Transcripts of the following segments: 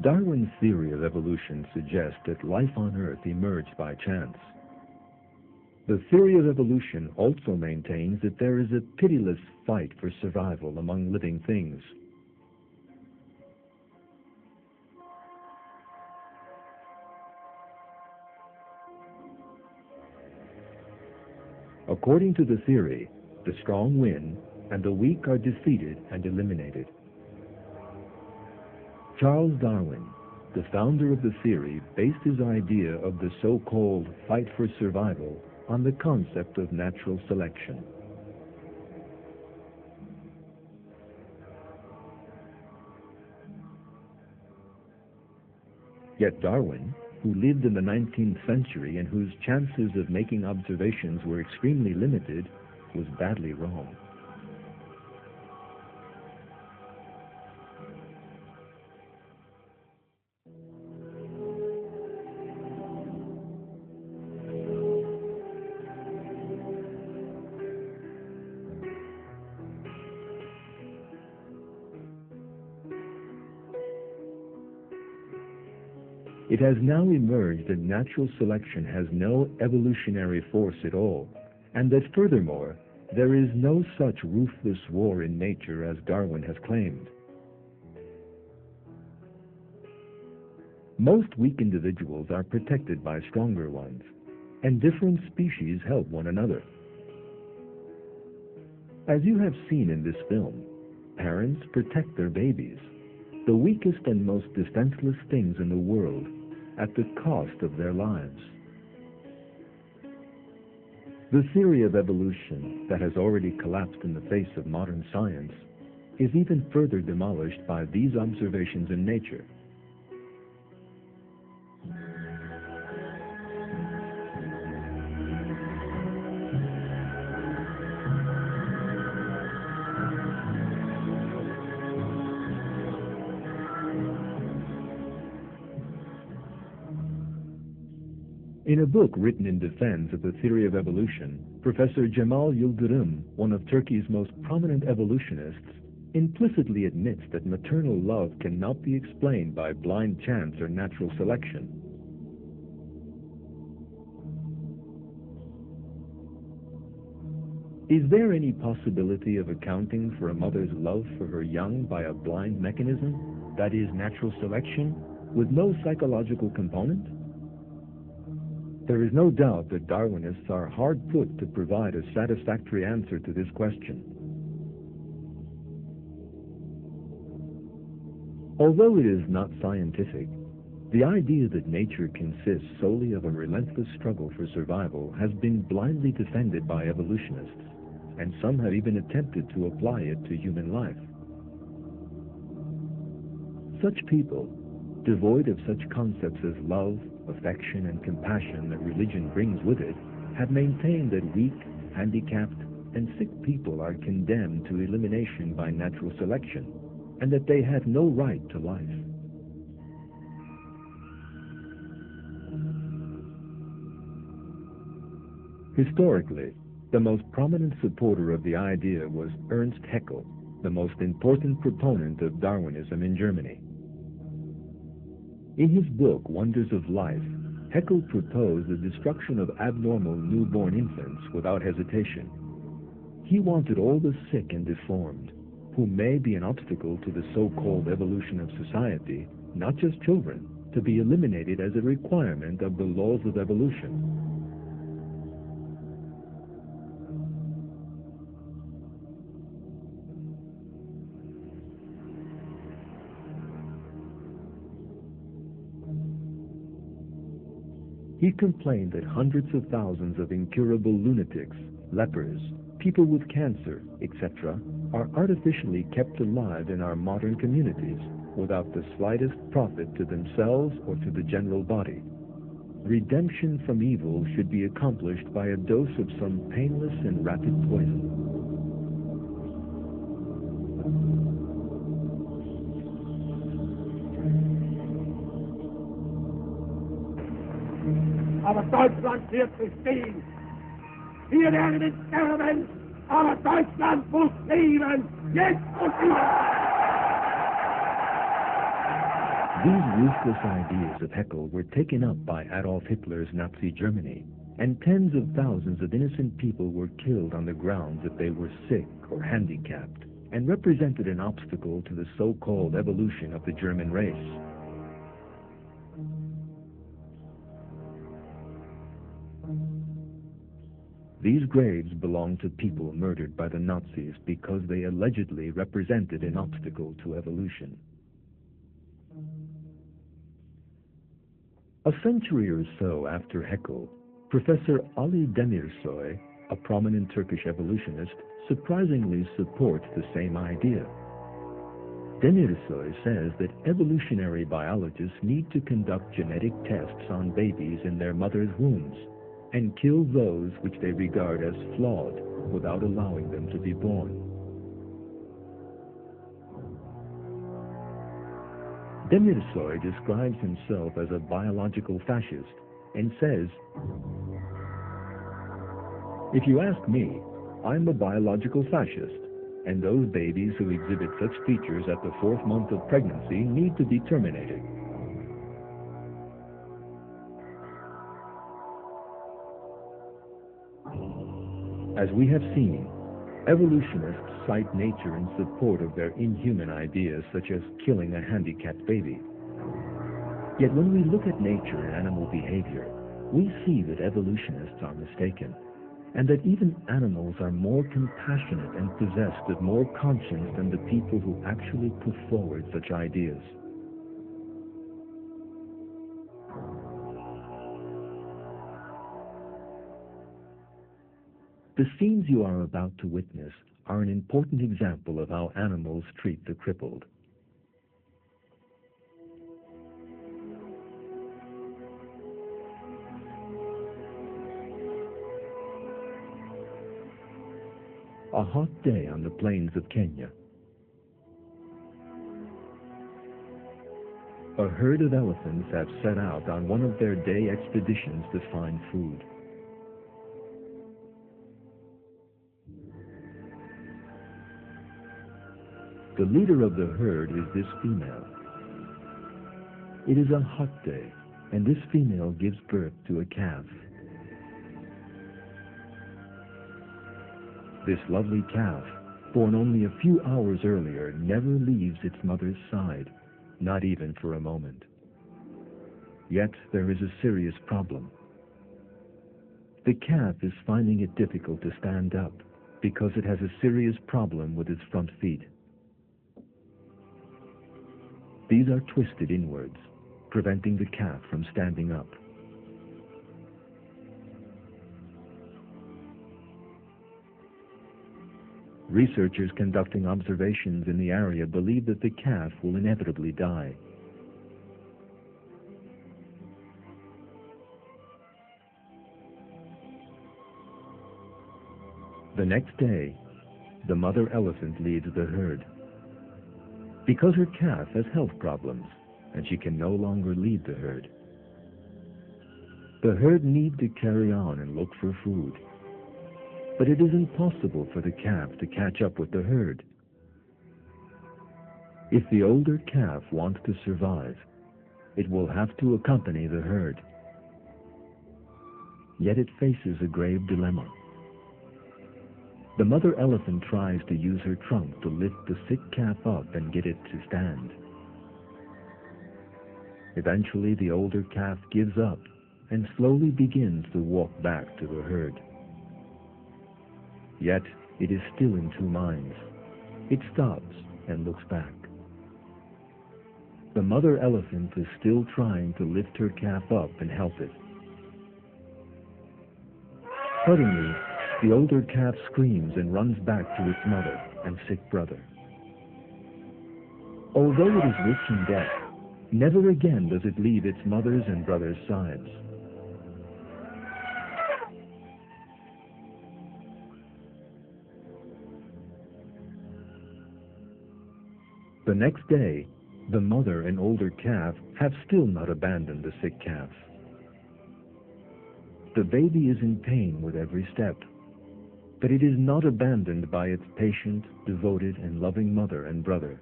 Darwin's theory of evolution suggests that life on Earth emerged by chance. The theory of evolution also maintains that there is a pitiless fight for survival among living things. According to the theory, the strong win and the weak are defeated and eliminated. Charles Darwin, the founder of the theory, based his idea of the so-called fight for survival on the concept of natural selection. Yet Darwin, who lived in the 19th century and whose chances of making observations were extremely limited, was badly wrong. It has now emerged that natural selection has no evolutionary force at all, and that furthermore, there is no such ruthless war in nature as Darwin has claimed. Most weak individuals are protected by stronger ones, and different species help one another. As you have seen in this film, parents protect their babies, the weakest and most defenseless things in the world, at the cost of their lives. The theory of evolution that has already collapsed in the face of modern science is even further demolished by these observations in nature. In a book written in defense of the theory of evolution, Professor Cemal Yıldırım, one of Turkey's most prominent evolutionists, implicitly admits that maternal love cannot be explained by blind chance or natural selection. Is there any possibility of accounting for a mother's love for her young by a blind mechanism, that is, natural selection, with no psychological component? There is no doubt that Darwinists are hard put to provide a satisfactory answer to this question. Although it is not scientific, the idea that nature consists solely of a relentless struggle for survival has been blindly defended by evolutionists, and some have even attempted to apply it to human life. Such people, devoid of such concepts as love, affection, and compassion that religion brings with it, have maintained that weak, handicapped, and sick people are condemned to elimination by natural selection, and that they have no right to life. Historically, the most prominent supporter of the idea was Ernst Haeckel, the most important proponent of Darwinism in Germany. In his book, Wonders of Life, Haeckel proposed the destruction of abnormal newborn infants without hesitation. He wanted all the sick and deformed, who may be an obstacle to the so-called evolution of society, not just children, to be eliminated as a requirement of the laws of evolution. He complained that hundreds of thousands of incurable lunatics, lepers, people with cancer, etc., are artificially kept alive in our modern communities without the slightest profit to themselves or to the general body. Redemption from evil should be accomplished by a dose of some painless and rapid poison. Aber Deutschland wird bestehen. Wir werden sterben, aber Deutschland muss leben, jetzt und immer. These ruthless ideas of Haeckel were taken up by Adolf Hitler's Nazi Germany, and tens of thousands of innocent people were killed on the grounds that they were sick or handicapped, and represented an obstacle to the so-called evolution of the German race. These graves belong to people murdered by the Nazis because they allegedly represented an obstacle to evolution. A century or so after Haeckel, Professor Ali Demirsoy, a prominent Turkish evolutionist, surprisingly supports the same idea. Demirsoy says that evolutionary biologists need to conduct genetic tests on babies in their mother's wombs and kill those which they regard as flawed without allowing them to be born. Demirsoy describes himself as a biological fascist and says, "If you ask me, I'm a biological fascist, and those babies who exhibit such features at the 4th month of pregnancy need to be terminated." As we have seen, evolutionists cite nature in support of their inhuman ideas, such as killing a handicapped baby. Yet when we look at nature and animal behavior, we see that evolutionists are mistaken, and that even animals are more compassionate and possessed of more conscience than the people who actually put forward such ideas. The scenes you are about to witness are an important example of how animals treat the crippled. A hot day on the plains of Kenya. A herd of elephants have set out on one of their day expeditions to find food. The leader of the herd is this female. It is a hot day, and this female gives birth to a calf. This lovely calf, born only a few hours earlier, never leaves its mother's side, not even for a moment. Yet there is a serious problem. The calf is finding it difficult to stand up because it has a serious problem with its front feet. These are twisted inwards, preventing the calf from standing up. Researchers conducting observations in the area believe that the calf will inevitably die. The next day, the mother elephant leads the herd. Because her calf has health problems, and she can no longer lead the herd. The herd need to carry on and look for food. But it is impossible for the calf to catch up with the herd. If the older calf wants to survive, it will have to accompany the herd. Yet it faces a grave dilemma. The mother elephant tries to use her trunk to lift the sick calf up and get it to stand. Eventually, the older calf gives up and slowly begins to walk back to the herd. Yet, it is still in two minds. It stops and looks back. The mother elephant is still trying to lift her calf up and help it. Suddenly, the older calf screams and runs back to its mother and sick brother. Although it is rich in death, never again does it leave its mother's and brother's sides. The next day, the mother and older calf have still not abandoned the sick calf. The baby is in pain with every step, but it is not abandoned by its patient, devoted, and loving mother and brother.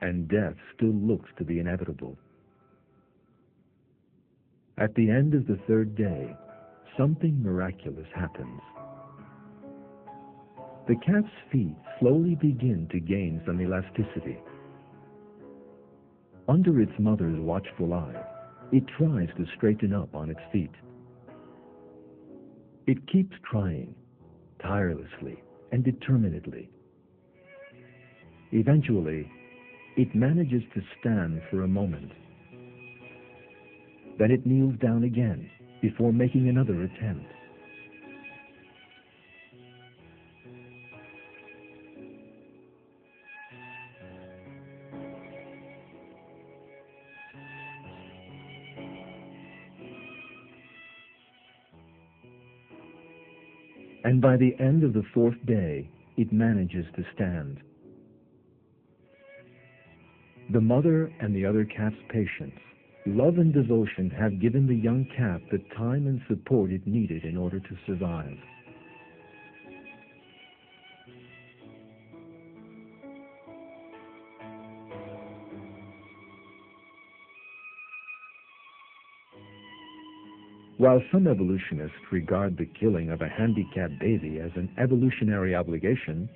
and death still looks to be inevitable. At the end of the third day, something miraculous happens. The cat's feet slowly begin to gain some elasticity. Under its mother's watchful eye, it tries to straighten up on its feet. It keeps trying, tirelessly and determinedly. Eventually, it manages to stand for a moment. Then it kneels down again before making another attempt. And by the end of the fourth day, it manages to stand. The mother and the other cat's patience, love and devotion have given the young cat the time and support it needed in order to survive. While some evolutionists regard the killing of a handicapped baby as an evolutionary obligation,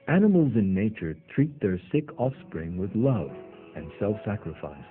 animals in nature treat their sick offspring with love and self-sacrifice.